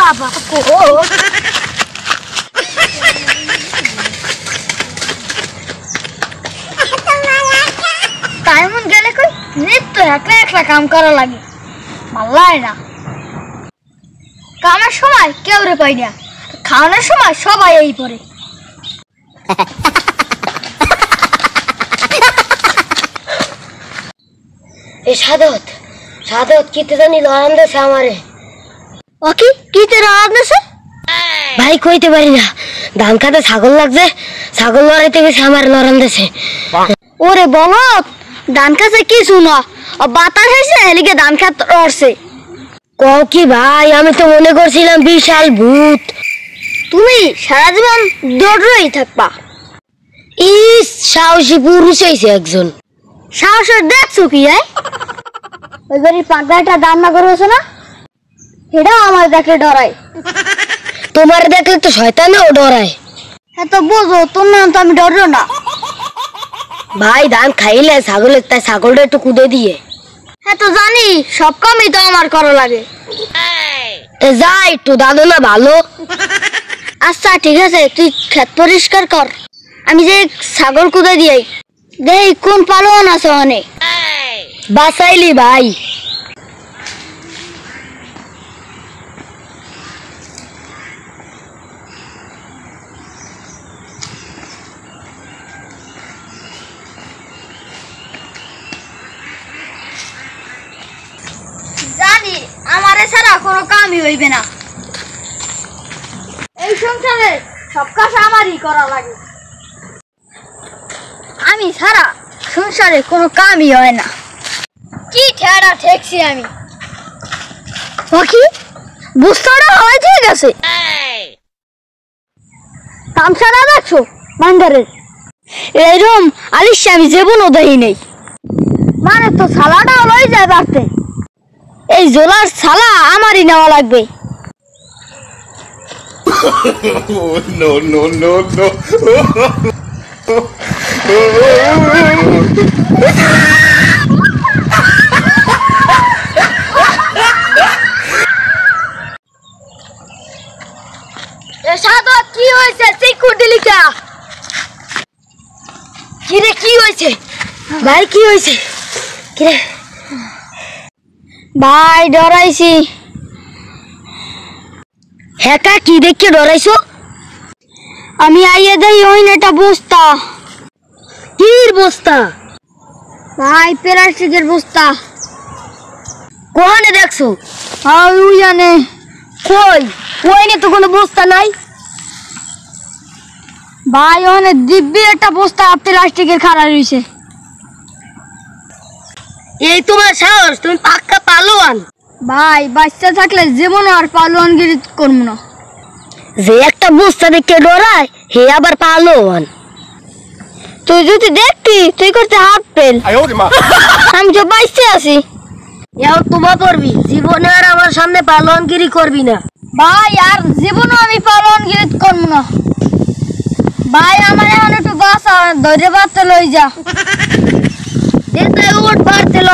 বাবা তাই মন গেলে কই নিত্য একলা একলা কাম করা লাগে মাল্লাই না কামের সময় কেউ রে পাই না খাওয়ানোর সময় সবাই এই পড়ে এ সাদত সাদত কিতে জানি লড়ান দেছে আমারে ওকি কিতে লড়ান দেছে ভাই কইতে পারি না ধান খাতে ছাগল লাগছে ছাগল লড়াইতে গেছে আমার লড়ান দেছে ওরে বলত ধান খাতে কিছু না বাতাস হয়েছে এদিকে ধান খাত লড়ছে কও কি ভাই আমি তো মনে করছিলাম বিশাল ভূত তুমি সারা জীবন দৌড়ই থাকবা ইস সাহসী পুরুষ হয়েছে একজন সাহসের দেখছো কি ওই বাড়ির পাগলাটা রান্না করেছো না এটা আমার দেখলে ডরায় তোমার দেখলে তো শয়তানও ডরায় হ্যাঁ তো বোঝো তোর নাম তো আমি ডরো না ভাই ধান খাইলে ছাগলের তাই ছাগলটা একটু কুদে দিয়ে হ্যাঁ তো জানি সব কামই তো আমার করা লাগে যা একটু দাদু না ভালো আচ্ছা ঠিক আছে তুই ক্ষেত পরিষ্কার কর আমি যে ছাগল কুদে দিই দেখ কোন পালোয়ান আছে অনেক বাঁচাইলি ভাই জানি আমারে ছাড়া কোনো কামই হইবে না এই সংসারে সব কাজ আমারই করা লাগে আমি ছাড়া সংসারে কোনো কামই হয় না কি ঠেড়া ঠেকছি আমি ওকি বুঝতেটা হয় ঠিক আছে তামসা না দেখছো মান্দারের এরম আলিশা আমি জীবনও দেই নেই মানে তো সালাটা লই যায় বাড়তে এই জোলার সালা আমারই নেওয়া লাগবে no, no, no, no. Sadat কি হয়েছে সিকুর দিলিকা কিরে কি হয়েছে ভাই কি হয়েছে কিরে ভাই ডরাইছি হেকা কি দেখে ডরাইছো আমি আইয়ে দেই হইন এটা বস্তা কির বস্তা ভাই প্লাস্টিকের বস্তা কোনে দেখছো আর ওই জানে কই কইনে তো কোনো বস্তা নাই ভাই অনেক দিব্যি একটা বস্তা প্লাস্টিকের খাড়া রইছে এই তোমার সাহস তুমি পাক্কা পালোয়ান ভাই বাচ্চা থাকলে জীবন আর পালোয়ানগিরি করব না যে একটা বস্তা দেখে ডরায় হে আবার পালোয়ান তুই যদি দেখতি তুই করতে হাত পেল আমি তো বাইসে আছি এও তোমা পড়বি জীবনে আর আমার সামনে পালোয়ানগিরি করবি না ভাই আর জীবনও আমি পালোয়ানগিরি করব না ভাই আমার এখন একটু বাসা ধরে বাচ্চা লই যা দে তাই উঠ পারছিল